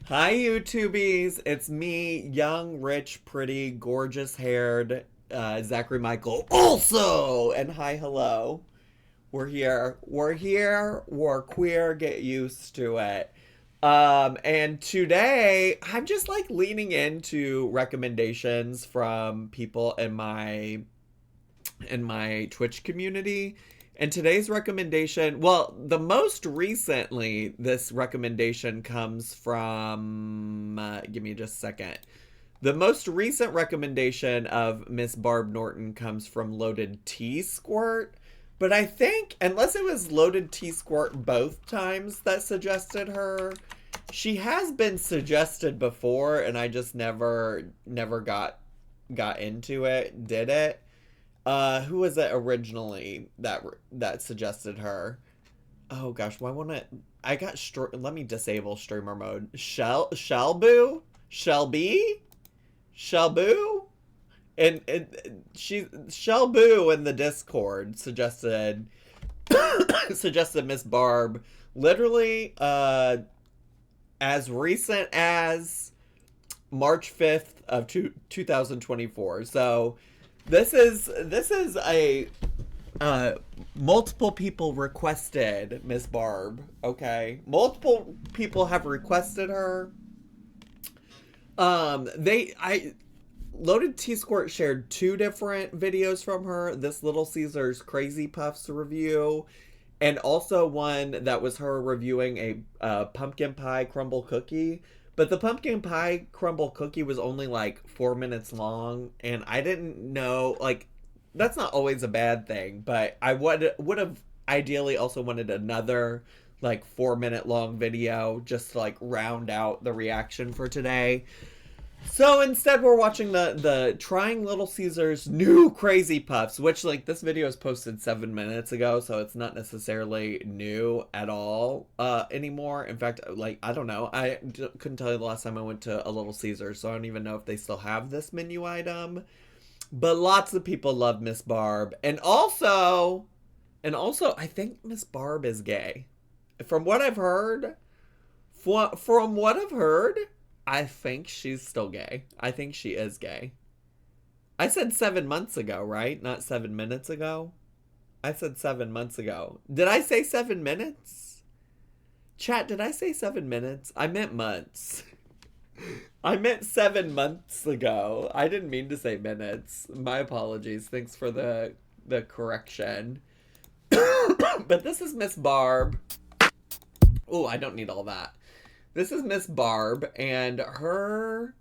Hi, YouTubies. It's me, young, rich, pretty, gorgeous haired Zachary Michael. Also, and hi, hello. We're here. We're here. We're queer. Get used to it. And today I'm just like leaning into recommendations from people in my Twitch community. And today's recommendation, well, the most recently, this recommendation comes from, give me just a second. The most recent recommendation of Miss Barb Norton comes from Loaded Tea Squirt. But I think, unless it was Loaded Tea Squirt both times that suggested her, she has been suggested before, and I just never got into it, did it. Who was it originally that suggested her? Oh gosh, why won't it? I got let me disable streamer mode. Shelby, Shelboo, and she Shelboo in the Discord suggested Miss Barb literally as recent as March 5th of 2024. So this is a multiple people requested Miss Barb. Okay, multiple people have requested her. They I Loaded T Squirt shared two different videos from her. This Little Caesars Crazy Puffs review, and also one that was her reviewing a pumpkin pie crumble cookie. But the pumpkin pie crumble cookie was only like 4 minutes long, and I didn't know, like, that's not always a bad thing. But I would have ideally also wanted another like 4 minute long video just to like round out the reaction for today. So instead, we're watching the Trying Little Caesars new Crazy Puffs, which, like, this video was posted 7 minutes ago, so it's not necessarily new at all anymore. In fact, like, I don't know. Couldn't tell you the last time I went to a Little Caesars, so I don't even know if they still have this menu item. But lots of people love Miss Barb, and also, I think Miss Barb is gay. From what I've heard, from what I've heard, I think she's still gay. I think she is gay. I said 7 months ago, right? Not 7 minutes ago. I said 7 months ago. Did I say 7 minutes? Chat, did I say 7 minutes? I meant months. I meant 7 months ago. I didn't mean to say minutes. My apologies. Thanks for the correction. But this is Miss Barb. Oh, I don't need all that. This is Miss Barb, and her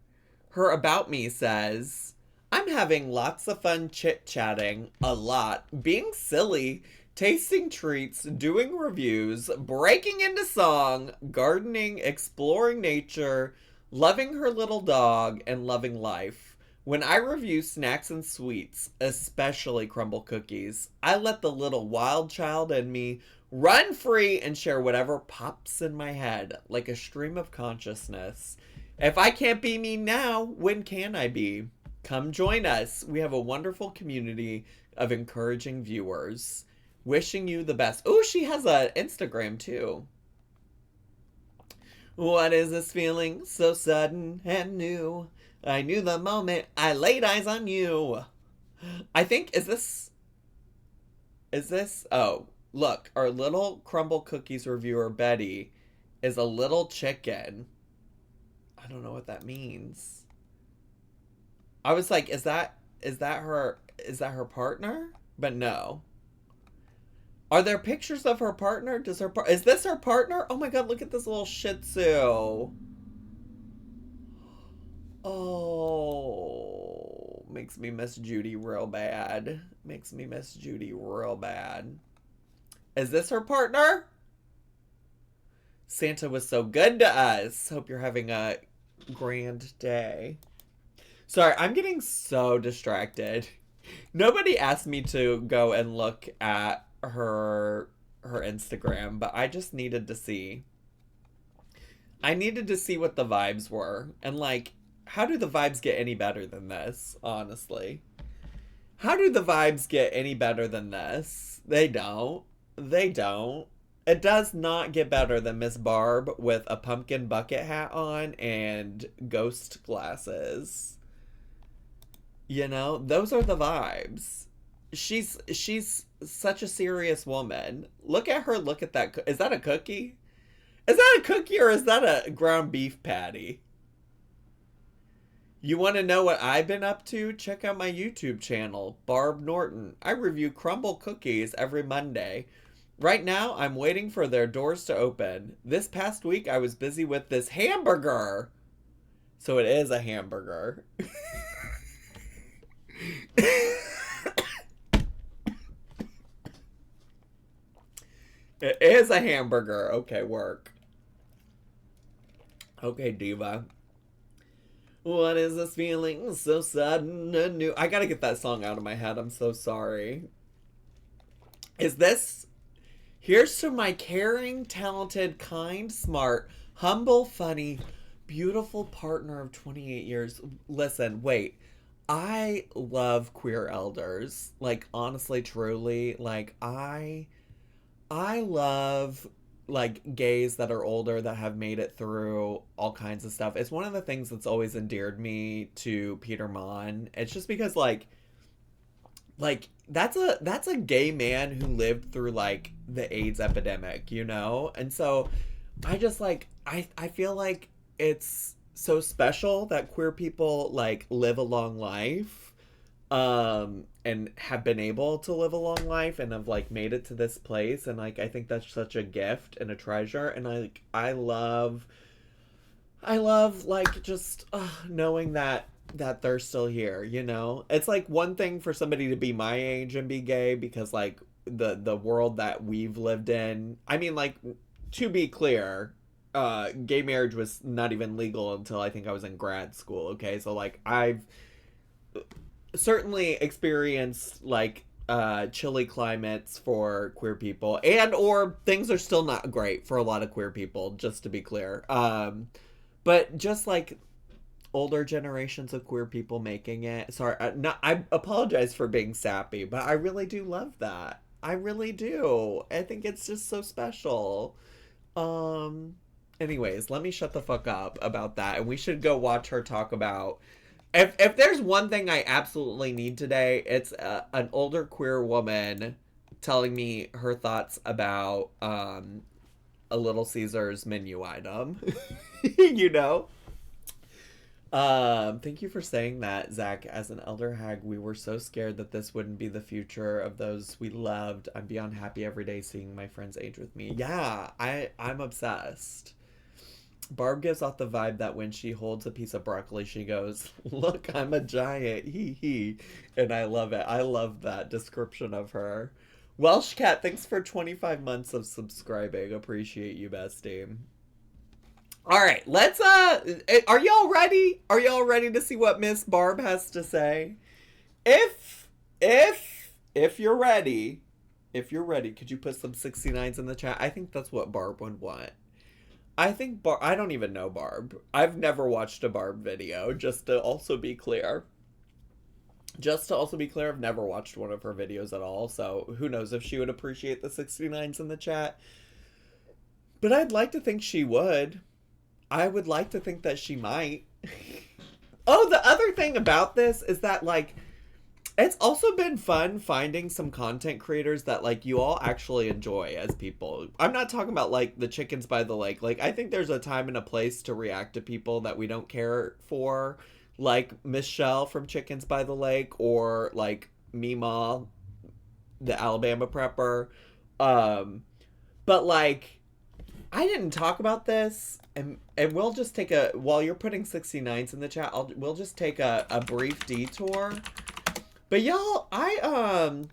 About Me says, I'm having lots of fun chit-chatting, a lot, being silly, tasting treats, doing reviews, breaking into song, gardening, exploring nature, loving her little dog, and loving life. When I review snacks and sweets, especially crumble cookies, I let the little wild child in me run free and share whatever pops in my head like a stream of consciousness. If I can't be me now, when can I be? Come join us. We have a wonderful community of encouraging viewers. Wishing you the best. Oh, she has an Instagram too. What is this feeling so sudden and new? I knew the moment I laid eyes on you. I think, oh, look, our little crumble cookies reviewer, Betty, is a little chicken. I don't know what that means. I was like, is that her partner? But no. Are there pictures of her partner? Is this her partner? Oh my god, look at this little Shih Tzu. Oh, makes me miss Judy real bad. Makes me miss Judy real bad. Is this her partner? Santa was so good to us. Hope you're having a grand day. Sorry, I'm getting so distracted. Nobody asked me to go and look at her Instagram, but I just needed to see. I needed to see what the vibes were. And like, how do the vibes get any better than this, honestly? How do the vibes get any better than this? They don't. They don't. It does not get better than Miss Barb with a pumpkin bucket hat on and ghost glasses. You know, those are the vibes. She's such a serious woman. Look at her. Look at that. Is that a cookie? Is that a cookie or is that a ground beef patty? You want to know what I've been up to? Check out my YouTube channel, Barb Norton. I review crumble cookies every Monday. Right now, I'm waiting for their doors to open. This past week, I was busy with this hamburger. So it is a hamburger. It is a hamburger. Okay, work. Okay, diva. What is this feeling so sudden and new? I gotta get that song out of my head. I'm so sorry. Is this... Here's to my caring, talented, kind, smart, humble, funny, beautiful partner of 28 years. Listen, wait. I love queer elders. Like, honestly, truly. Like, I love, like, gays that are older that have made it through all kinds of stuff. It's one of the things that's always endeared me to Peter Mon. It's just because, like that's a gay man who lived through, like, the AIDS epidemic, you know? And so I just, like, I feel like it's so special that queer people, like, live a long life, and have been able to live a long life and have, like, made it to this place. And, like, I think that's such a gift and a treasure. And I love, like, just knowing that they're still here, you know? It's, like, one thing for somebody to be my age and be gay because, like, the world that we've lived in. I mean, like, to be clear, gay marriage was not even legal until I think I was in grad school, okay? So, like, I've certainly experienced, like, chilly climates for queer people, and or things are still not great for a lot of queer people, just to be clear. But just, like, older generations of queer people making it. Sorry, I apologize for being sappy, but I really do love that. I really do. I think it's just so special. Anyways, let me shut the fuck up about that, and we should go watch her talk about... If there's one thing I absolutely need today, it's an older queer woman telling me her thoughts about a Little Caesars menu item. You know? Thank you for saying that, Zach. As an elder hag, we were so scared that this wouldn't be the future of those we loved. I'm beyond happy every day seeing my friends age with me. Yeah, I'm obsessed. Barb gives off the vibe that when she holds a piece of broccoli, she goes, "Look, I'm a giant, hee hee." And I love it. I love that description of her. Welsh Cat, thanks for 25 months of subscribing. Appreciate you, bestie. All right, let's, are y'all ready? Are y'all ready to see what Miss Barb has to say? If you're ready, could you put some 69s in the chat? I think that's what Barb would want. I think I don't even know Barb. I've never watched a Barb video, just to also be clear. I've never watched one of her videos at all, so who knows if she would appreciate the 69s in the chat. But I'd like to think she would. I would like to think that she might. Oh, the other thing about this is that, like, it's also been fun finding some content creators that, like, you all actually enjoy as people. I'm not talking about, like, the chickens by the lake. Like, I think there's a time and a place to react to people that we don't care for. Like Michelle from Chickens by the Lake, or, like, Mima, the Alabama prepper. But, like, I didn't talk about this, and we'll just take a... While you're putting 69s in the chat, we'll just take a brief detour. But y'all, I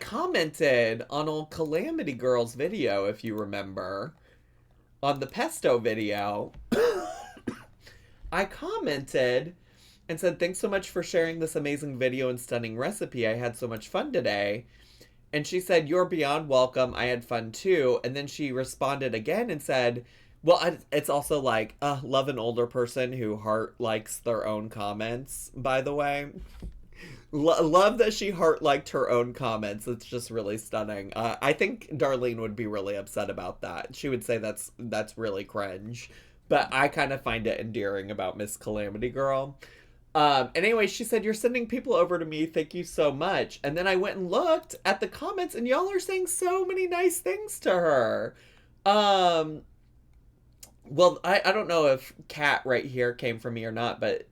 commented on old Calamity Girl's video, if you remember, on the pesto video. I commented and said, "Thanks so much for sharing this amazing video and stunning recipe. I had so much fun today." And she said, "You're beyond welcome. I had fun too." And then she responded again and said, well, it's also like, love an older person who heart likes their own comments, by the way. Love that she heart-liked her own comments. It's just really stunning. I think Darlene would be really upset about that. She would say that's really cringe. But I kind of find it endearing about Miss Calamity Girl. Anyway, she said, you're sending people over to me. Thank you so much. And then I went and looked at the comments, and y'all are saying so many nice things to her. Well, I don't know if Kat right here came from me or not, but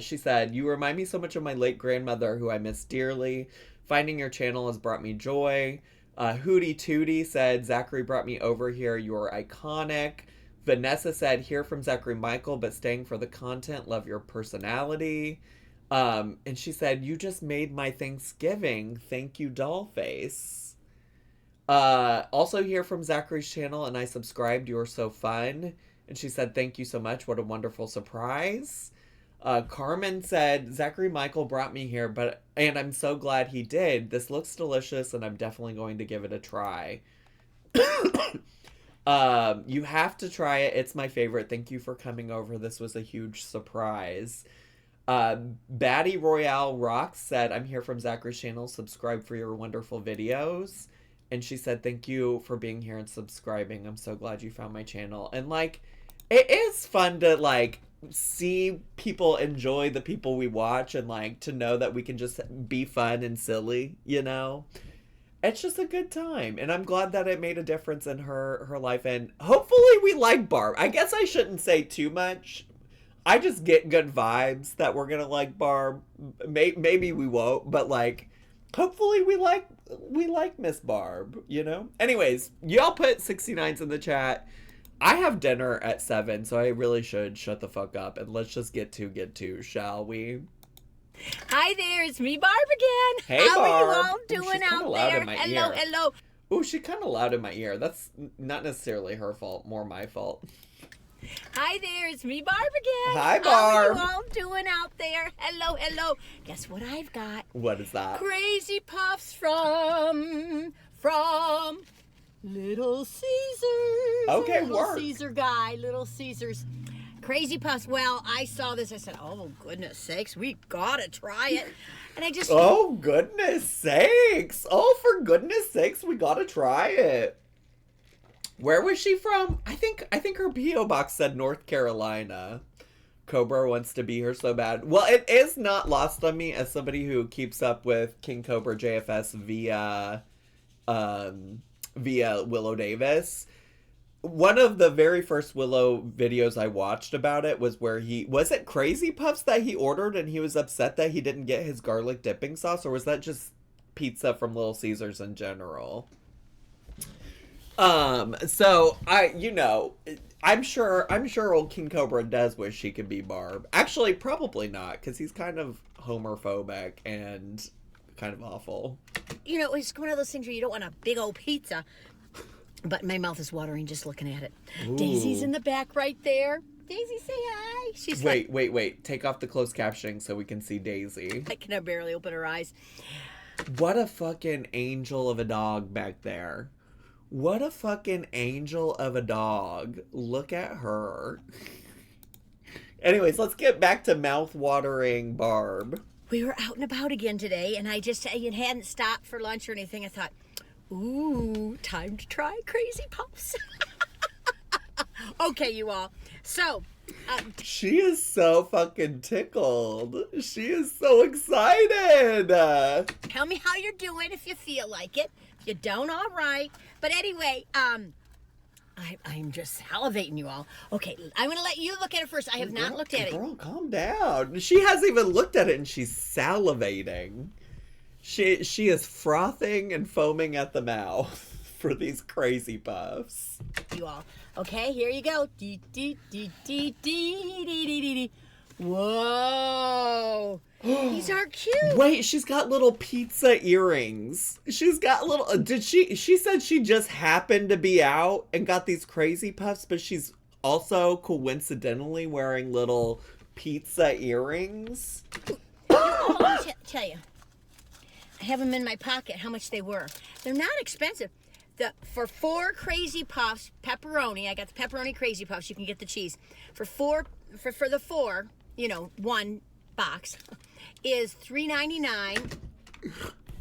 she said, you remind me so much of my late grandmother, who I miss dearly. Finding your channel has brought me joy. Hootie Tootie said, Zachary brought me over here. You're iconic. Vanessa said, hear from Zachary Michael, but staying for the content. Love your personality. And she said, you just made my Thanksgiving. Thank you, Dollface. Also hear from Zachary's channel, and I subscribed. You are so fun. And she said, thank you so much. What a wonderful surprise. Carmen said, Zachary Michael brought me here, and I'm so glad he did. This looks delicious, and I'm definitely going to give it a try. You have to try it. It's my favorite. Thank you for coming over. This was a huge surprise. Batty Royale Rocks said, I'm here from Zachary's channel. Subscribe for your wonderful videos. And she said, thank you for being here and subscribing. I'm so glad you found my channel. And, like, it is fun to, like, see people enjoy the people we watch and, like, to know that we can just be fun and silly, you know? It's just a good time. And I'm glad that it made a difference in her life. And hopefully we like Barb. I guess I shouldn't say too much. I just get good vibes that we're going to like Barb. Maybe we won't, but, like, hopefully we like Miss Barb, you know? Anyways, y'all put 69s in the chat. I have dinner at 7, so I really should shut the fuck up and let's just get to, shall we? Hi there, it's me, Barb again. Hey, How Barb. are you all doing out there? Hello, hello. Ooh, she's kind of loud in my ear. That's not necessarily her fault, more my fault. Hi there, it's me, Barb again. Hi, Barb. How are you all doing out there? Hello, hello. Guess what I've got? What is that? Crazy Puffs from Little Caesars. Okay, Little work. Caesar guy, Little Caesars. Crazy Puffs. Well, I saw this. I said, oh, goodness sakes, we gotta try it. And I just... Oh, goodness sakes. Oh, for goodness sakes, we gotta try it. Where was she from? I think her P.O. box said North Carolina. Cobra wants to be here so bad. Well, it is not lost on me as somebody who keeps up with King Cobra JFS via Willow Davis. One of the very first Willow videos I watched about it was where was it Crazy Puffs that he ordered and he was upset that he didn't get his garlic dipping sauce, or was that just pizza from Little Caesars in general? So I'm sure old King Cobra does wish he could be Barb. Actually, probably not, because he's kind of homophobic and kind of awful. You know, it's one of those things where you don't want a big old pizza. But my mouth is watering just looking at it. Ooh. Daisy's in the back right there. Daisy, say hi. She's wait. Take off the closed captioning so we can see Daisy. I can barely open her eyes. What a fucking angel of a dog back there. What a fucking angel of a dog. Look at her. Anyways, let's get back to mouth-watering Barb. We were out and about again today, and I hadn't stopped for lunch or anything. I thought, ooh, time to try Crazy Puffs. Okay, you all. So, she is so fucking tickled. She is so excited. Tell me how you're doing if you feel like it. If you don't, all right. But anyway, I'm just salivating, you all. Okay, I'm going to let you look at it first. I have not looked at it. Girl, calm down. She hasn't even looked at it, and she's salivating. She is frothing and foaming at the mouth for these Crazy Puffs. You all. Okay, here you go. Whoa. These are cute. Wait, she's got little pizza earrings. She's got little... She said she just happened to be out and got these Crazy Puffs, but she's also coincidentally wearing little pizza earrings. Let me tell you. I have them in my pocket, how much they were. They're not expensive. For 4 Crazy Puffs, pepperoni, I got the pepperoni Crazy Puffs, you can get the cheese. For the 4, you know, one box is $3.99.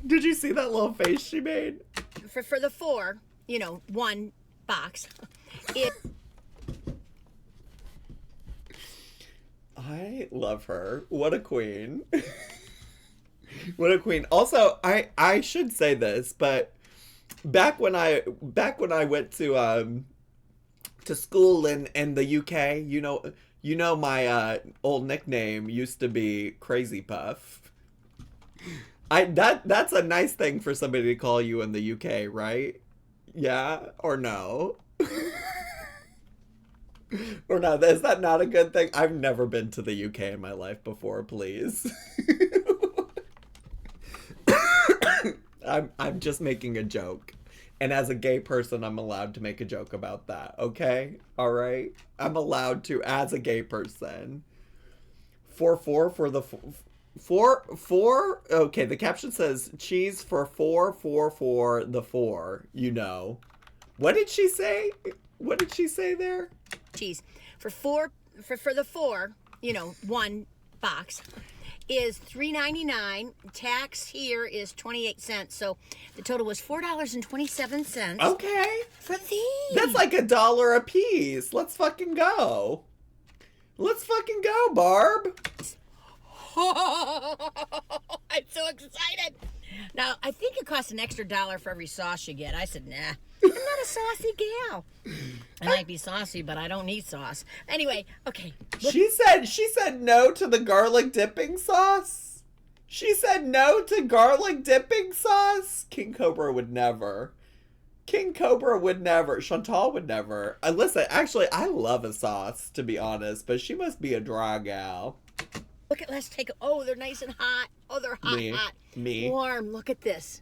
Did you see that little face she made? For the 4, one box. I love her. What a queen. What a queen. Also, I should say this, but back when I went to school in the UK, my old nickname used to be Crazy Puff. That's a nice thing for somebody to call you in the UK, right? Yeah or no? Or no, is that not a good thing? I've never been to the UK in my life before, please. I'm just making a joke. And as a gay person, I'm allowed to make a joke about that, okay? All right? I'm allowed to as a gay person. 4 for the 4. Okay, the caption says cheese for 4 for the 4, What did she say? What did she say there? Cheese for the 4, one box is $3.99. Tax here is 28 cents. So the total was $4.27. Okay. For these. That's like $1 a piece. Let's fucking go. Let's fucking go, Barb. Oh, I'm so excited. Now, I think it costs an extra $1 for every sauce you get. I said, nah, I'm not a saucy gal. I might be saucy, but I don't need sauce. Anyway, okay. She said no to the garlic dipping sauce. She said no to garlic dipping sauce. King Cobra would never. King Cobra would never. Chantal would never. Listen, actually, I love a sauce, to be honest, but she must be a dry gal. Look at, let's take, oh, they're nice and hot. Oh, they're hot. Warm, look at this.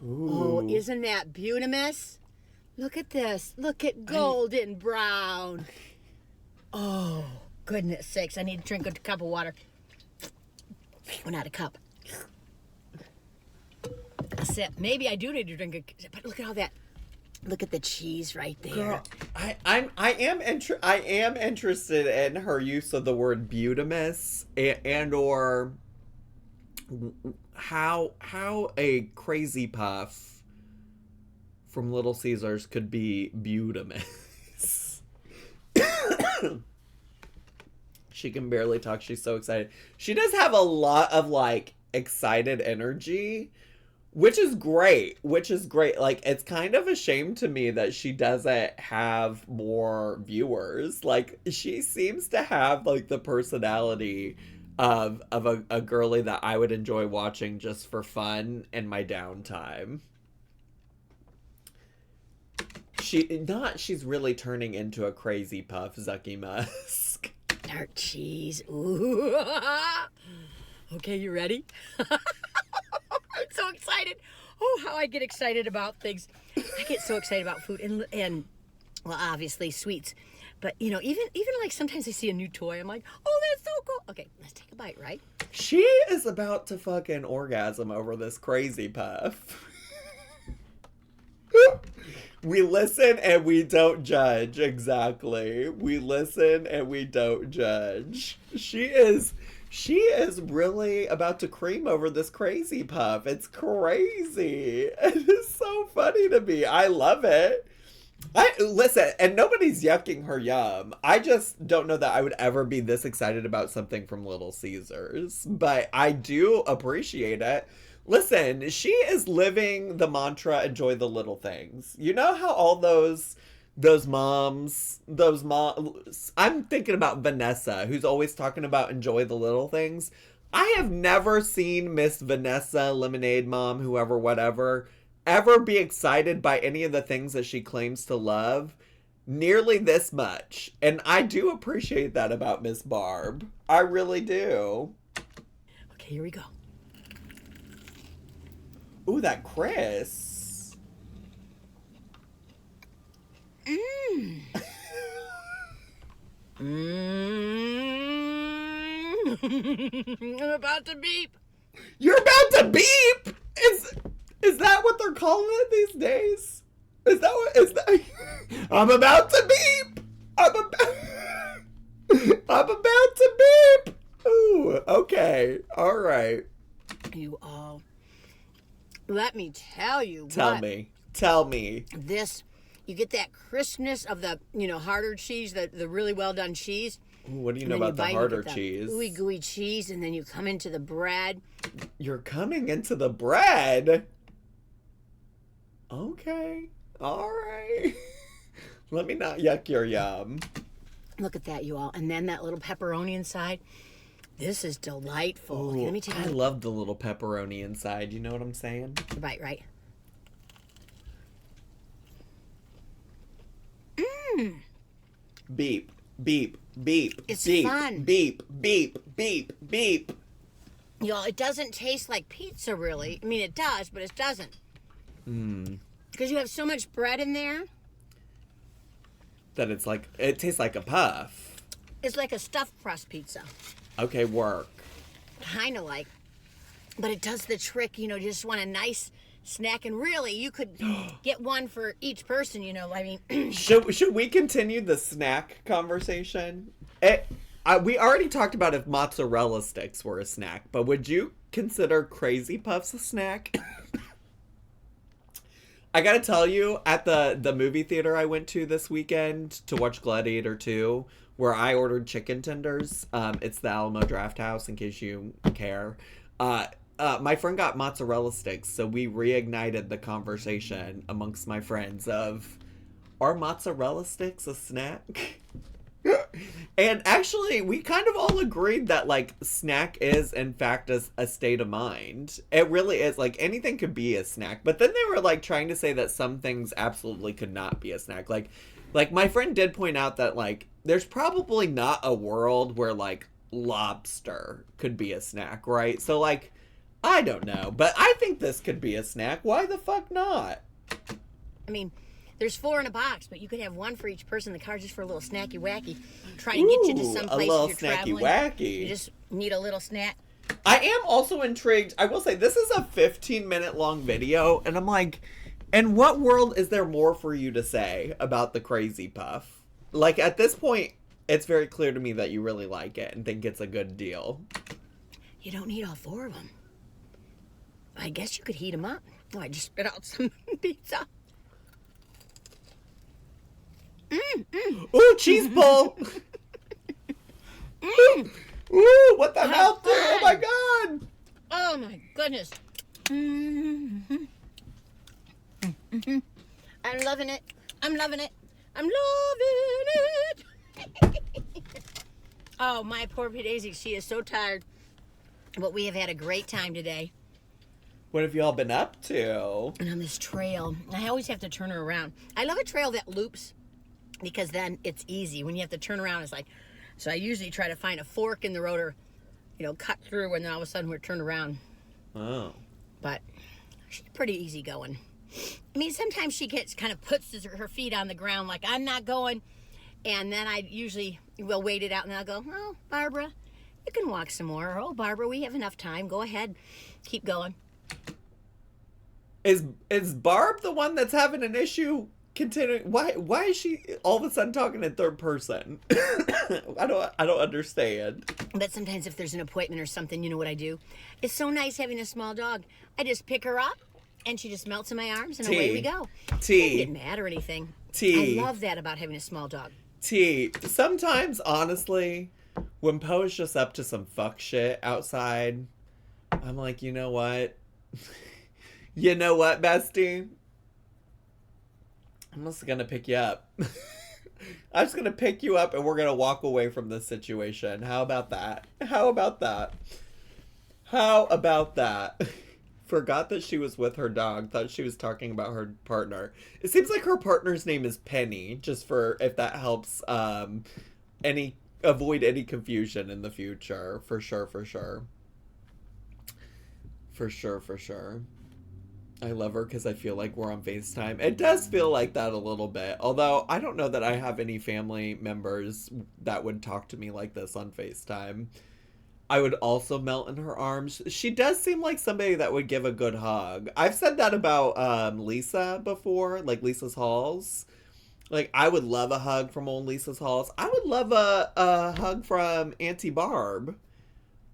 Ooh. Oh, isn't that beautimous? Look at this. Look at golden brown. Oh, goodness sakes. I need to drink a cup of water. Well, not a cup. A sip. Maybe I do need to drink a sip, but look at all that. Look at the cheese right there. Girl, I am interested in her use of the word beautimous and or how a crazy puff from Little Caesars could be beautimous. She can barely talk. She's so excited. She does have a lot of excited energy. Which is great. Like, it's kind of a shame to me that she doesn't have more viewers. Like, she seems to have, the personality of a girly that I would enjoy watching just for fun in my downtime. She's really turning into a crazy puff, Zucky Musk. Dark cheese. Ooh. Okay, you ready? I'm so excited. Oh, how I get excited about things. I get so excited about food and well, obviously sweets. But, even sometimes I see a new toy. I'm like, oh, that's so cool. Okay, let's take a bite, right? She is about to fucking orgasm over this crazy puff. We listen and we don't judge. Exactly. We listen and we don't judge. She is really about to cream over this crazy puff. It's crazy. It is so funny to me. I love it. Listen, and nobody's yucking her yum. I just don't know that I would ever be this excited about something from Little Caesars. But I do appreciate it. Listen, she is living the mantra, enjoy the little things. You know how all those moms, I'm thinking about Vanessa, who's always talking about enjoy the little things. I have never seen Miss Vanessa, Lemonade Mom, whoever, whatever, ever be excited by any of the things that she claims to love nearly this much. And I do appreciate that about Miss Barb. I really do. Okay, here we go. Ooh, that Chris. I'm about to beep. You're about to beep? Is that what they're calling it these days? Is that I'm about to beep. I'm about to beep. Ooh. Okay. All right. You all. Let me tell you. Tell me. Tell me. This, you get that crispness of the, harder cheese, the really well done cheese. Ooh, what do you know about the harder cheese? Ooey gooey cheese, and then you come into the bread. You're coming into the bread? Okay. All right. Let me not yuck your yum. Look at that, you all. And then that little pepperoni inside. This is delightful. Ooh, okay, let me tell you. I love the little pepperoni inside. You know what I'm saying? Right, right. Beep, beep, beep. It's beep, fun. Beep, beep, beep, beep. Y'all, it doesn't taste like pizza, really. I mean, it does, but it doesn't. Because you have so much bread in there. That it tastes like a puff. It's like a stuffed crust pizza. Okay, work. Kind of like. But it does the trick, you just want a nice snack. And really, you could get one for each person, I mean. Should we continue the snack conversation? We already talked about if mozzarella sticks were a snack, but would you consider Crazy Puffs a snack? I gotta tell you, at the movie theater I went to this weekend to watch Gladiator 2, where I ordered chicken tenders, it's the Alamo Drafthouse, in case you care, my friend got mozzarella sticks, so we reignited the conversation amongst my friends of, are mozzarella sticks a snack? And actually, we kind of all agreed that, snack is, in fact, a state of mind. It really is. Anything could be a snack. But then they were, trying to say that some things absolutely could not be a snack. Like my friend did point out that, there's probably not a world where, lobster could be a snack, right? So, I don't know. But I think this could be a snack. Why the fuck not? I mean, there's 4 in a box, but you could have one for each person. The car's just for a little snacky wacky. Trying to get you to some place you're traveling. A little snacky wacky. You just need a little snack. I am also intrigued. I will say, this is a 15-minute long video, and I'm like, in what world is there more for you to say about the Crazy Puff? At this point, it's very clear to me that you really like it and think it's a good deal. You don't need all 4 of them. I guess you could heat them up. Oh, I just spit out some pizza. Ooh, cheese pull! Ooh, what the mouth do? Oh my god! Oh my goodness. I'm loving it. I'm loving it. I'm loving it. Oh, my poor Daisy. She is so tired. But we have had a great time today. What have y'all been up to? And on this trail, I always have to turn her around. I love a trail that loops because then it's easy. When you have to turn around, it's like, so I usually try to find a fork in the road or, cut through, and then all of a sudden we're turned around. Oh. But she's pretty easy going. I mean, sometimes she puts her feet on the ground like, I'm not going. And then I usually will wait it out, and I'll go, oh, Barbara, you can walk some more. Or, oh, Barbara, we have enough time. Go ahead. Keep going. Is Barb the one that's having an issue continuing? Why is she all of a sudden talking in third person? I don't understand. But sometimes if there's an appointment or something, you know what I do? It's so nice having a small dog. I just pick her up and she just melts in my arms and away we go. She doesn't get mad or anything. I love that about having a small dog. Sometimes, honestly, when Poe's just up to some fuck shit outside, I'm like, you know what? You know what, bestie? I'm just gonna pick you up. I'm just gonna pick you up and we're gonna walk away from this situation. How about that? How about that? How about that? Forgot that she was with her dog. Thought she was talking about her partner. It seems like her partner's name is Penny, just for if that helps avoid any confusion in the future. For sure, for sure. For sure, for sure. I love her because I feel like we're on FaceTime. It does feel like that a little bit. Although, I don't know that I have any family members that would talk to me like this on FaceTime. I would also melt in her arms. She does seem like somebody that would give a good hug. I've said that about Lisa before, like Lisa's Halls. Like, I would love a hug from old Lisa's Halls. I would love a hug from Auntie Barb.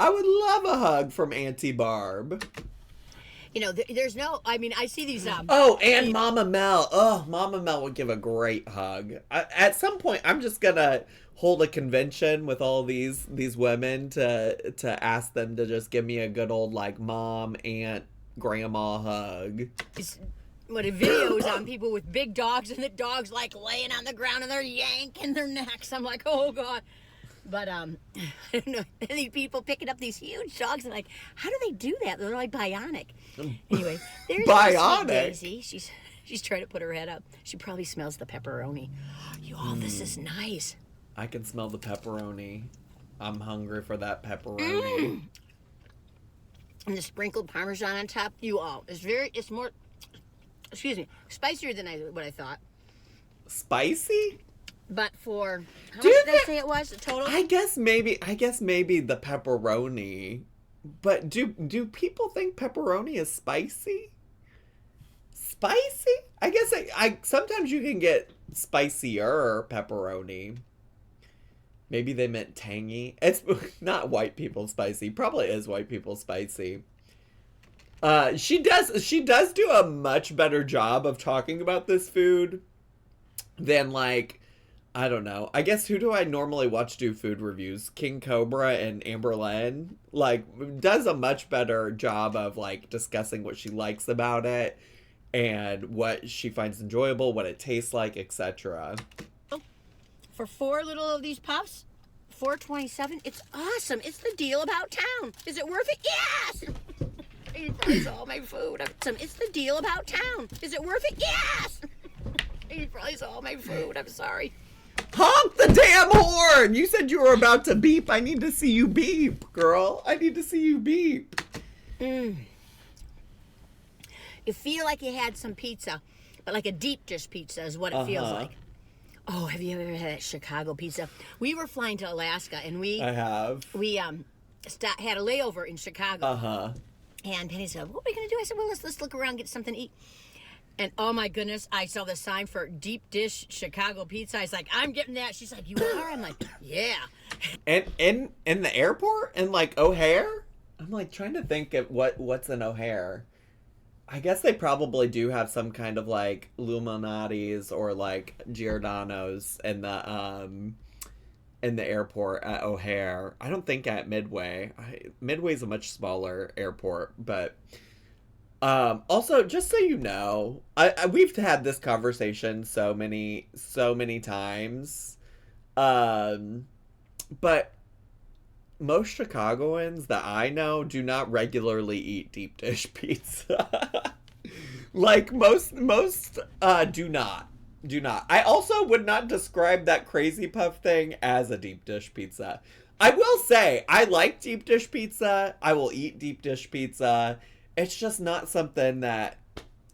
I would love a hug from Auntie Barb. You know, there's no, I mean, I see these. Oh, and Mama Mel. Oh, Mama Mel would give a great hug. At some point, I'm just gonna hold a convention with all these women to ask them to just give me a good old like mom, aunt, grandma hug. What a videos on people with big dogs and the dogs like laying on the ground and they're yanking their necks. I'm like, oh God. But I don't know, these people picking up these huge dogs and like, how do they do that? They're like bionic. Anyway, there's bionic. Daisy. She's trying to put her head up. She probably smells the pepperoni. You all, this is nice. I can smell the pepperoni. I'm hungry for that pepperoni. And the sprinkled Parmesan on top. You all, it's more, excuse me, spicier than what I thought. Spicy? But for how much did I say it was total? I guess maybe the pepperoni. But do people think pepperoni is spicy? Spicy? I guess I sometimes you can get spicier pepperoni. Maybe they meant tangy. It's not white people spicy. Probably is white people spicy. She does do a much better job of talking about this food than like, I don't know. I guess who do I normally watch do food reviews? King Cobra and Amber Lynn. Like, does a much better job of, like, discussing what she likes about it and what she finds enjoyable, what it tastes like, etc. For 4 little of these puffs, $4.27. It's awesome. It's the deal about town. Is it worth it? Yes! It fries all my food. It's the deal about town. Is it worth it? Yes! It fries all my food. I'm sorry. Honk the damn horn! You said you were about to beep. I need to see you beep, girl. I need to see you beep. You feel like you had some pizza, but like a deep dish pizza is what it feels like. Oh, have you ever had that Chicago pizza? We were flying to Alaska, and we had a layover in Chicago. And Penny said, "What are we gonna do?" I said, "Well, let's look around, get something to eat." And oh my goodness, I saw the sign for deep dish Chicago pizza. I was like, I'm getting that. She's like, you are? I'm like, yeah. And in the airport? In like O'Hare? I'm like trying to think of what's in O'Hare. I guess they probably do have some kind of like Illuminati's or like Giordano's in the airport at O'Hare. I don't think at Midway. Midway's a much smaller airport, but also, just so you know, we've had this conversation so many times, but most Chicagoans that I know do not regularly eat deep dish pizza. Like most do not. I also would not describe that crazy puff thing as a deep dish pizza. I will say I like deep dish pizza. I will eat deep dish pizza. It's just not something that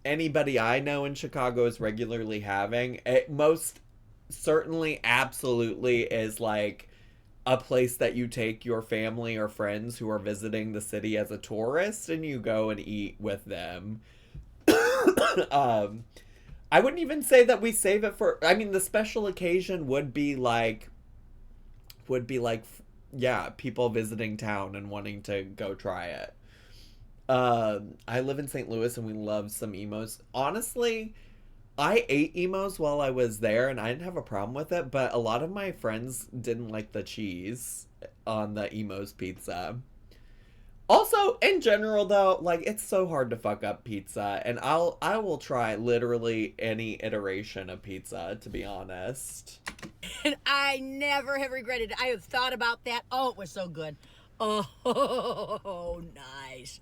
anybody I know in Chicago is regularly having. It most certainly absolutely is like a place that you take your family or friends who are visiting the city as a tourist and you go and eat with them. I wouldn't even say that we save it for, I mean, the special occasion would be like, yeah, people visiting town and wanting to go try it. I live in St. Louis and we love some Emos. Honestly, I ate Emos while I was there and I didn't have a problem with it, but a lot of my friends didn't like the cheese on the Emos pizza. Also, in general though, like it's so hard to fuck up pizza, and I will try literally any iteration of pizza, to be honest. And I never have regretted it. I have thought about that. Oh, it was so good. Oh, nice.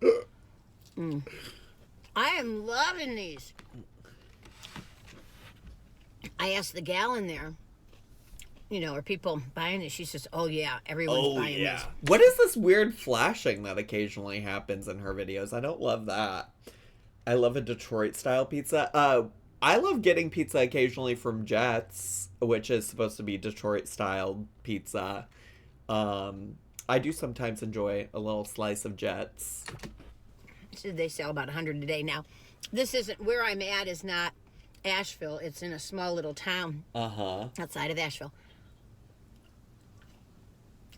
I am loving these. I asked the gal in there, you know, are people buying this? She says, oh yeah, everyone's buying this. What is this weird flashing that occasionally happens in her videos? I don't love that. I love a Detroit style pizza. I love getting pizza occasionally from Jets, which is supposed to be Detroit style pizza. I do sometimes enjoy a little slice of Jets. So they sell about 100 a day. Now, this isn't, where I'm at is not Asheville. It's in a small little town outside of Asheville.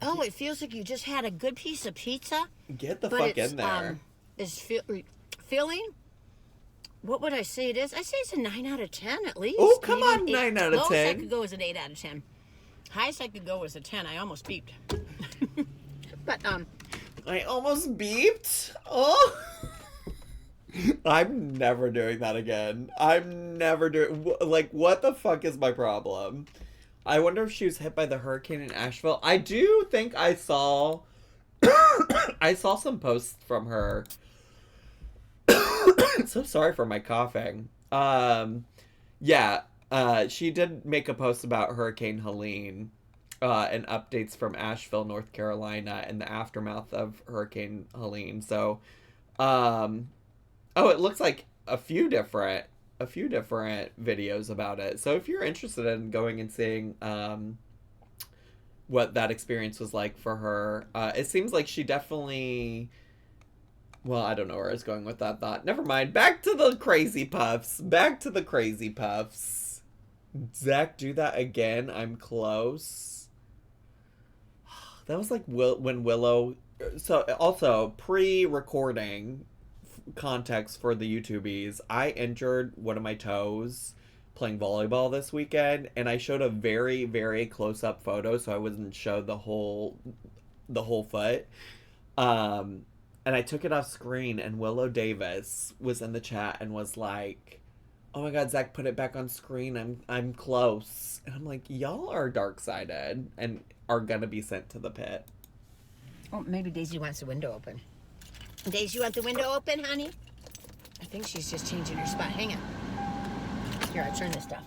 Oh, it feels like you just had a good piece of pizza. Get the but fuck in there. It's filling. What would I say it is? I say it's a 9 out of 10 at least. Oh, come Maybe on, 9 out of 10. Lowest I could go is an 8 out of 10. Highest I could go was a 10. I almost beeped. But I almost beeped. Oh. I'm never doing that again. I'm never doing... Like, what the fuck is my problem? I wonder if she was hit by the hurricane in Asheville. I do think I saw... I saw some posts from her. So sorry for my coughing. Yeah. She did make a post about Hurricane Helene. And updates from Asheville, North Carolina, and the aftermath of Hurricane Helene. So, oh, it looks like a few different videos about it. So if you're interested in going and seeing what that experience was like for her, it seems like she definitely... Well, I don't know where I was going with that thought. Never mind. Back to the crazy puffs. Back to the crazy puffs. Zach, do that again. I'm close. That was like when Willow... So, also, pre-recording context for the YouTubies, I injured one of my toes playing volleyball this weekend, and I showed a very, very close-up photo, so I wouldn't show the whole foot. And I took it off screen, and Willow Davis was in the chat and was like, "Oh my God, Zach, put it back on screen. I'm close." And I'm like, y'all are dark-sided and are gonna be sent to the pit. Oh, maybe Daisy wants the window open. Daisy, you want the window open, honey? I think she's just changing her spot. Hang on. Here, I'll turn this down.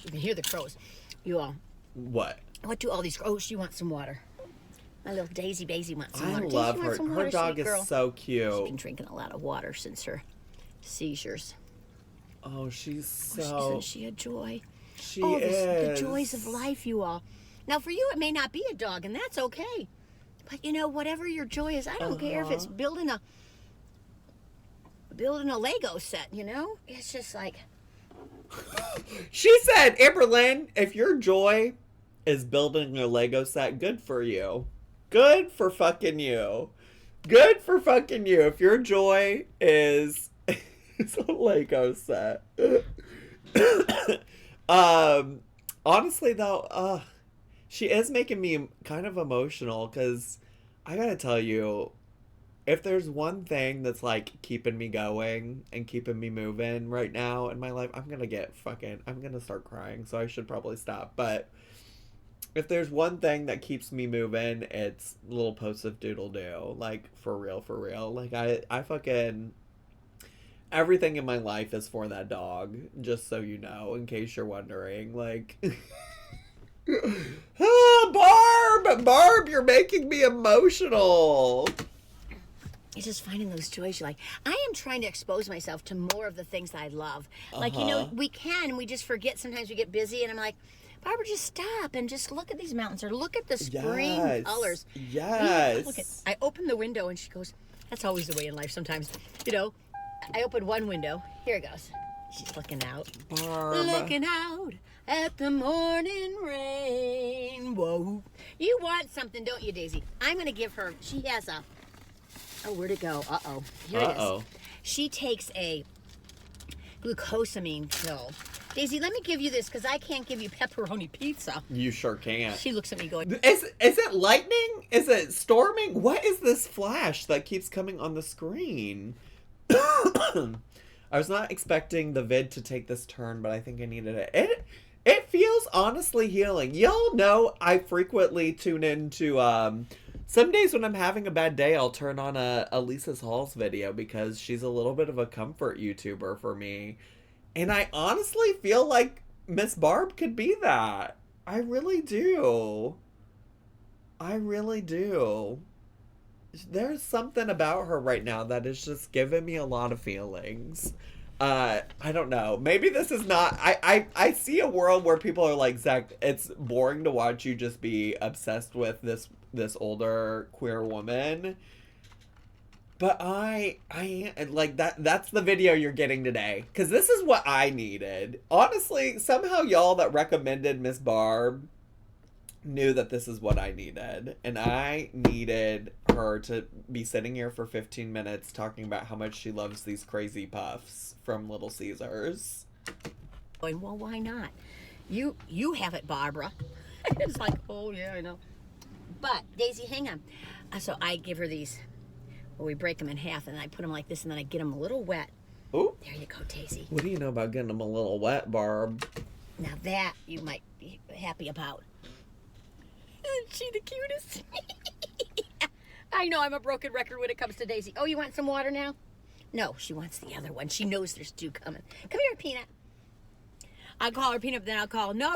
You can hear the crows. You all. What? What do all these... Oh, she wants some water. My little Daisy wants some water. I love Daisy wants her. some water, Her dog sweet is girl. so cute. She's been drinking a lot of water since her seizures. Oh, she's so... Isn't she a joy? She is. The joys of life, you all. Now, for you, it may not be a dog, and that's okay. But, you know, whatever your joy is, I don't care if it's building a Lego set, you know? It's just like... She said, Amberlynn, if your joy is building a Lego set, good for you. Good for fucking you. Good for fucking you. If your joy is a Lego set. Honestly, though, she is making me kind of emotional, because I gotta tell you, if there's one thing that's like keeping me going and keeping me moving right now in my life, I'm gonna start crying, so I should probably stop. But if there's one thing that keeps me moving, it's little posts of doodle doo. Like, for real. Like, I fucking... Everything in my life is for that dog, just so you know, in case you're wondering. Like... Barb, you're making me emotional. It's just finding those joys. You're like, I am trying to expose myself to more of the things that I love. Like, you know, we just forget. Sometimes we get busy, and I'm like, Barbara, just stop and just look at these mountains, or look at the spring colors. Yes. Look I open the window, and she goes, that's always the way in life sometimes. You know, I open one window. Here it goes. She's looking out. Barb. Looking out at the morning rain. Whoa. You want something, don't you, Daisy? I'm going to give her, she has a, oh, where'd it go? Uh-oh. Here it is. She takes a glucosamine pill. Daisy, let me give you this, because I can't give you pepperoni pizza. You sure can't. She looks at me going... Is it lightning? Is it storming? What is this flash that keeps coming on the screen? I was not expecting the vid to take this turn, but I think I needed it. It feels honestly healing. Y'all know I frequently tune into... some days when I'm having a bad day, I'll turn on a Lisa's Halls video, because she's a little bit of a comfort YouTuber for me. And I honestly feel like Miss Barb could be that. I really do. There's something about her right now that is just giving me a lot of feelings. I don't know. Maybe this is not... I see a world where people are like, Zach, it's boring to watch you just be obsessed with this older queer woman. But I like that's the video you're getting today, because this is what I needed. Honestly, somehow y'all that recommended Miss Barb knew that this is what I needed. And I needed her to be sitting here for 15 minutes talking about how much she loves these crazy puffs from Little Caesars. Well, why not? You have it, Barbara. It's like, oh, yeah, I know. But, Daisy, hang on. So I give her these, well, we break them in half, and I put them like this, and then I get them a little wet. Ooh. There you go, Daisy. What do you know about getting them a little wet, Barb? Now that you might be happy about. Isn't she the cutest? I know I'm a broken record when it comes to Daisy. Oh, you want some water now? No, she wants the other one. She knows there's two coming. Come here, Peanut. I'll call her Peanut, but then I'll call, no,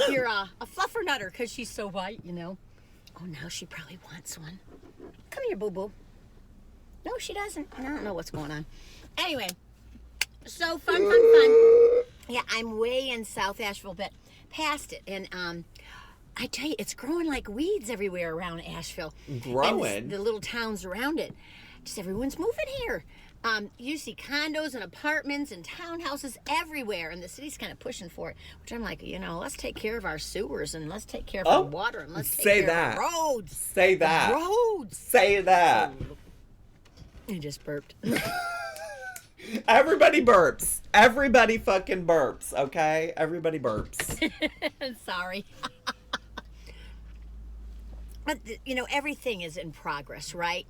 you're a fluffer nutter, because she's so white, you know. Oh, now she probably wants one. Come here, boo-boo. No, she doesn't. I don't know what's going on. Anyway, so fun. Yeah, I'm way in South Asheville, but past it. And I tell you, it's growing like weeds everywhere around Asheville. Growing? And the little towns around it. Just everyone's moving here. You see condos and apartments and townhouses everywhere, and the city's kind of pushing for it, which I'm like, you know, let's take care of our sewers, and let's take care of our water, and let's take care of our roads. Say that. Roads. Say that. I just burped. Everybody burps. Everybody fucking burps, okay? Everybody burps. Sorry. But, you know, everything is in progress, right?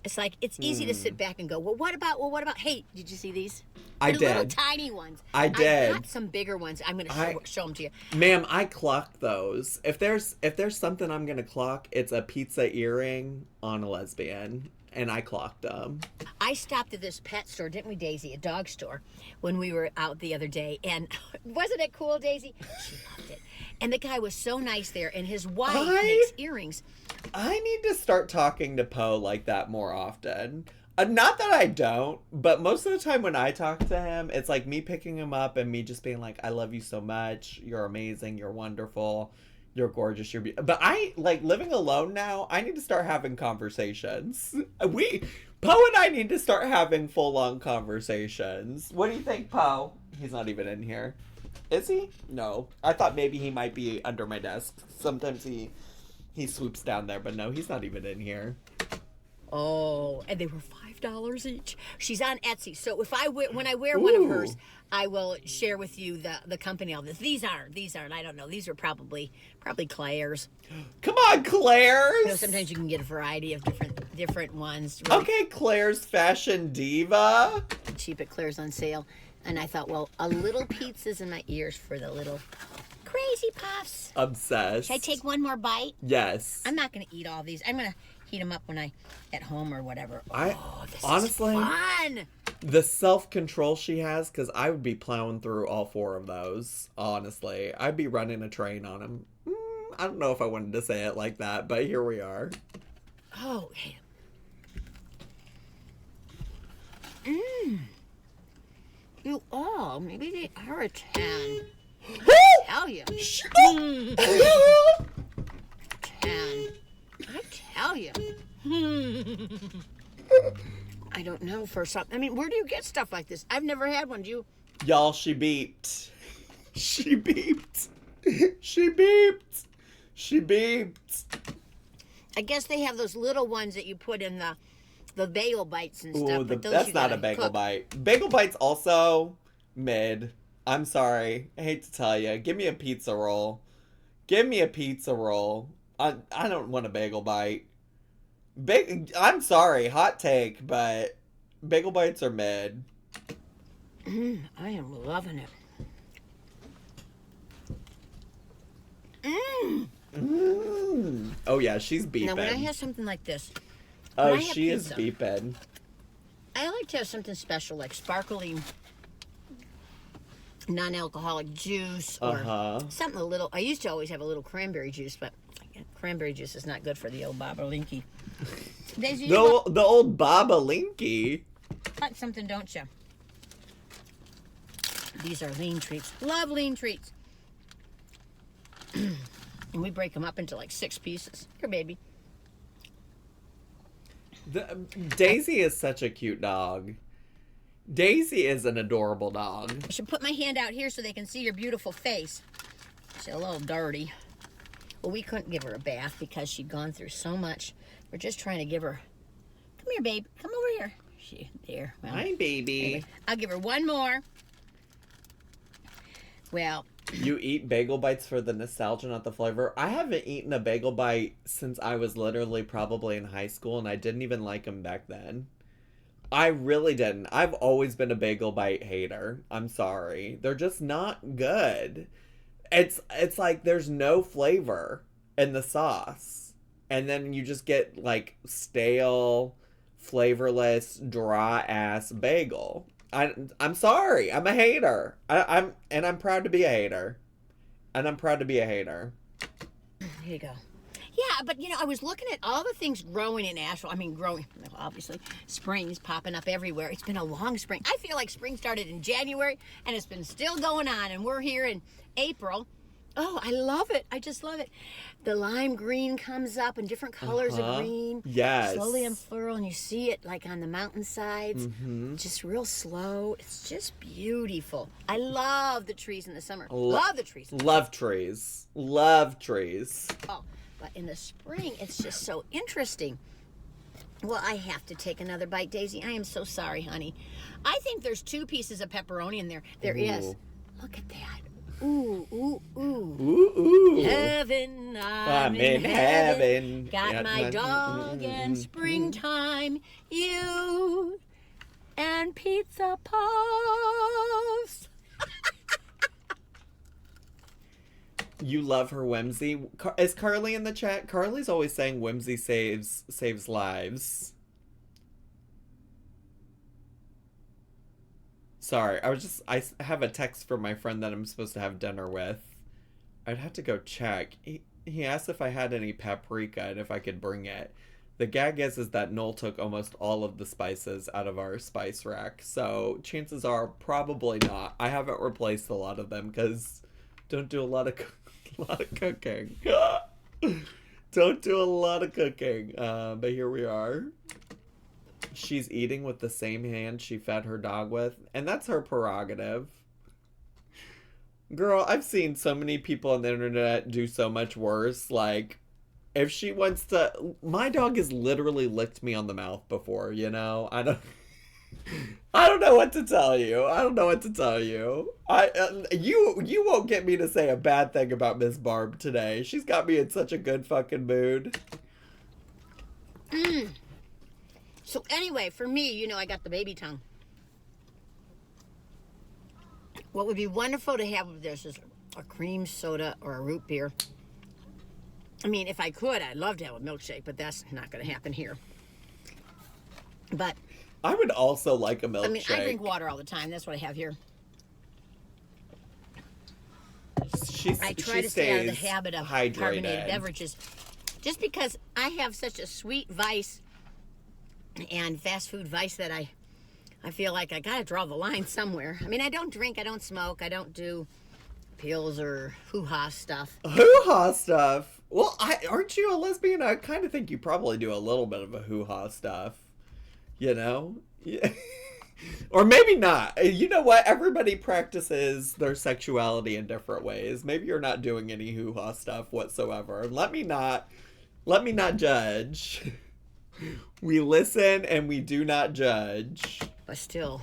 It's like, it's easy to sit back and go, well, what about, hey, did you see these? I They're did. Little tiny ones. I did. I got some bigger ones. I'm going to show them to you. Ma'am, I clock those. If there's something I'm going to clock, it's a pizza earring on a lesbian. And I clocked them. I stopped at this pet store, didn't we, Daisy? A dog store, when we were out the other day. And wasn't it cool, Daisy? She loved it. And the guy was so nice there, and his wife makes earrings. I need to start talking to Poe like that more often. Not that I don't, but most of the time when I talk to him, it's like me picking him up and me just being like, I love you so much. You're amazing. You're wonderful. You're gorgeous. You're beautiful. But I, like, living alone now, I need to start having conversations. Poe and I need to start having full-on conversations. What do you think, Poe? He's not even in here. Is he? No. I thought maybe he might be under my desk. Sometimes he swoops down there, but no, he's not even in here. Oh, and they were $5 each. She's on Etsy, so when I wear one of hers, I will share with you the company of this. These aren't. I don't know. These are probably Claire's. Come on, Claire's. You know, sometimes you can get a variety of different ones. Really okay, Claire's Fashion Diva. cheap at Claire's on sale, and I thought, well, a little pizza's in my ears for the little crazy puffs. Obsessed. Should I take one more bite? Yes. I'm not going to eat all these. I'm going to heat them up when I at home or whatever. This honestly, is fun. The self-control she has, because I would be plowing through all 4 of those, honestly. I'd be running a train on them. I don't know if I wanted to say it like that, but here we are. Oh, hey. You all, maybe they are a 10. I tell you. 10. I tell you. I don't know for something. I mean, where do you get stuff like this? I've never had one. Do you? Y'all, she beeped. She beeped. She beeped. She beeped. I guess they have those little ones that you put in the bagel bites and stuff. Ooh, that's not a bagel bite. Bagel bites also mid. I'm sorry. I hate to tell you. Give me a pizza roll. Give me a pizza roll. I don't want a bagel bite. I'm sorry, hot take, but bagel bites are mid. I am loving it. Oh yeah, she's beeping. Now when I have something like this, oh, she is beeping. I like to have something special like sparkling non-alcoholic juice or something a little. I used to always have a little cranberry juice, but cranberry juice is not good for the old Bobolinky. The old Bobolinky. Want something, don't you? These are lean treats. Love lean treats. And we break them up into like 6 pieces. Here, baby. Daisy is such a cute dog. Daisy is an adorable dog. I should put my hand out here so they can see your beautiful face. She's a little dirty. Well, we couldn't give her a bath because she'd gone through so much. We're just trying to give her... Come here, babe. Come over here. There. Well, hi, baby. Anyway, I'll give her one more. Well... You eat bagel bites for the nostalgia, not the flavor. I haven't eaten a bagel bite since I was literally probably in high school, and I didn't even like them back then. I really didn't. I've always been a bagel bite hater. I'm sorry. They're just not good. It's like there's no flavor in the sauce. And then you just get like stale, flavorless, dry ass bagel. I'm sorry. I'm a hater. I'm proud to be a hater. And I'm proud to be a hater. Here you go. Yeah, but I was looking at all the things growing in Asheville. I mean, growing, obviously. Spring's popping up everywhere. It's been a long spring. I feel like spring started in January, and it's been still going on, and we're here in April. Oh, I love it. I just love it. The lime green comes up in different colors of green. Yes. Slowly unfurl, and you see it like on the mountainsides. Mm-hmm. Just real slow. It's just beautiful. I love the trees in the summer. Love the trees. Love trees. Love trees. Oh, but in the spring, it's just so interesting. Well, I have to take another bite, Daisy. I am so sorry, honey. I think there's 2 pieces of pepperoni in there. There is. Look at that. Ooh, ooh, ooh. Ooh, ooh. Heaven, I'm in heaven. Got my dog and springtime. You and pizza puffs. You love her whimsy. Is Carly in the chat? Carly's always saying whimsy saves lives. Sorry, I have a text from my friend that I'm supposed to have dinner with. I'd have to go check. He asked if I had any paprika and if I could bring it. The gag is that Noel took almost all of the spices out of our spice rack, so chances are probably not. I haven't replaced a lot of them because don't do a lot of cooking. Don't do a lot of cooking. But here we are. She's eating with the same hand she fed her dog with, and that's her prerogative. Girl, I've seen so many people on the internet do so much worse. Like, if she wants to... My dog has literally licked me on the mouth before, I don't know what to tell you. You won't get me to say a bad thing about Miss Barb today. She's got me in such a good fucking mood. So anyway, for me, I got the baby tongue. What would be wonderful to have with this is a cream soda or a root beer. I mean, if I could, I'd love to have a milkshake, but that's not going to happen here. But I would also like a milkshake. I mean, I drink water all the time. That's what I have here. I try to stay out of the habit of carbonated beverages. Just because I have such a sweet vice and fast food vice that I feel like I gotta draw the line somewhere. I mean, I don't drink, I don't smoke, I don't do pills or hoo-ha stuff. Hoo-ha stuff? Well, aren't you a lesbian? I kind of think you probably do a little bit of a hoo-ha stuff. Yeah. Or maybe not. You know what? Everybody practices their sexuality in different ways. Maybe you're not doing any hoo-ha stuff whatsoever. Let me not judge. We listen and we do not judge. But still,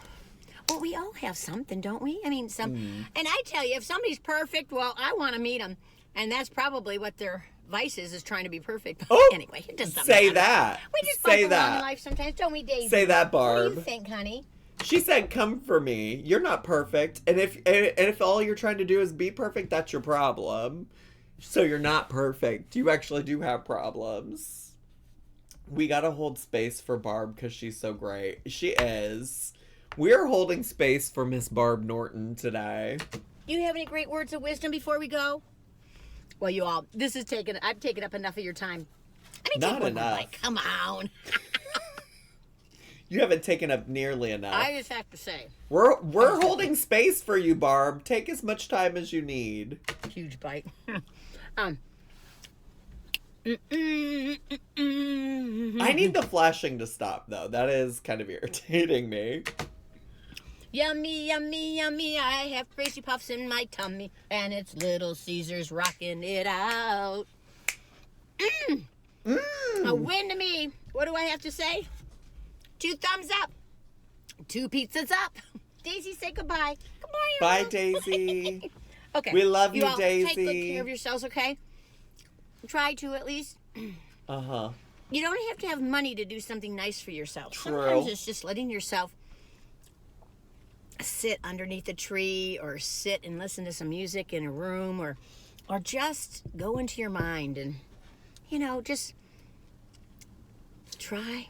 well, we all have something, don't we? I mean, and I tell you, if somebody's perfect, well, I want to meet them. And that's probably what their vice is trying to be perfect. But anyway, it just say that. We just bump along in life sometimes, don't we, Daisy? Say that, Barb. What do you think, honey? She said, come for me. You're not perfect. And if all you're trying to do is be perfect, that's your problem. So you're not perfect. You actually do have problems. We gotta hold space for Barb because she's so great. She is. We're holding space for Miss Barb Norton today. Do you have any great words of wisdom before we go? Well, you all, I've taken up enough of your time. Not enough. Come on. You haven't taken up nearly enough. I just have to say. We're holding space for you, Barb. Take as much time as you need. Huge bite. I need the flashing to stop, though. That is kind of irritating me. Yummy, yummy, yummy. I have crazy puffs in my tummy, and it's Little Caesars rocking it out. a win to me. What do I have to say? 2 thumbs up. 2 pizzas up. Daisy, say goodbye. Goodbye, Bye, everyone. Daisy. Okay. We love you, all Daisy. Take good care of yourselves, okay? Try to, at least. Uh-huh. You don't have to have money to do something nice for yourself. True. Sometimes it's just letting yourself sit underneath a tree or sit and listen to some music in a room or just go into your mind and, just try.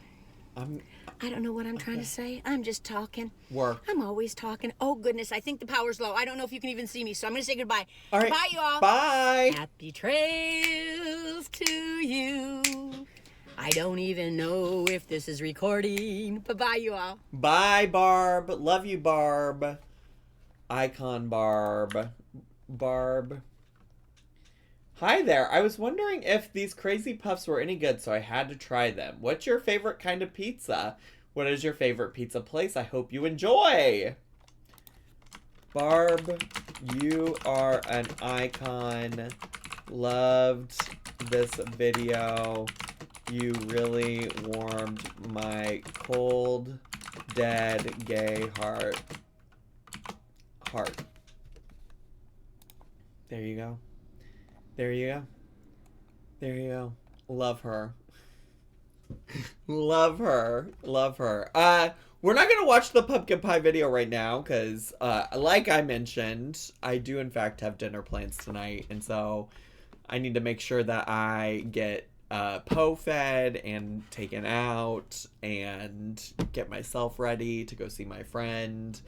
I don't know what I'm trying to say. I'm just talking. Work. I'm always talking. Oh, goodness. I think the power's low. I don't know if you can even see me, so I'm going to say goodbye. All right. Goodbye, you all. Bye. Happy trails to you. I don't even know if this is recording. Bye-bye, you all. Bye, Barb. Love you, Barb. Icon Barb. Barb. Hi there. I was wondering if these crazy puffs were any good, so I had to try them. What's your favorite kind of pizza? What is your favorite pizza place? I hope you enjoy. Barb, you are an icon. Loved this video. You really warmed my cold, dead, gay heart. There you go. There you go. There you go. Love her. Love her. Love her. We're not going to watch the pumpkin pie video right now because, like I mentioned, I do in fact have dinner plans tonight. And so I need to make sure that I get Poe fed and taken out and get myself ready to go see my friend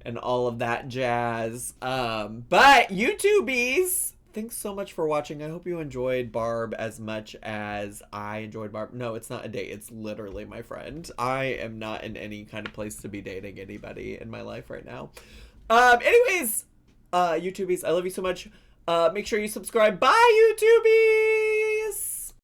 and all of that jazz. But YouTubies, thanks so much for watching. I hope you enjoyed Barb as much as I enjoyed Barb. No, it's not a date. It's literally my friend. I am not in any kind of place to be dating anybody in my life right now. Anyways, YouTubies, I love you so much. Make sure you subscribe. Bye, YouTubies!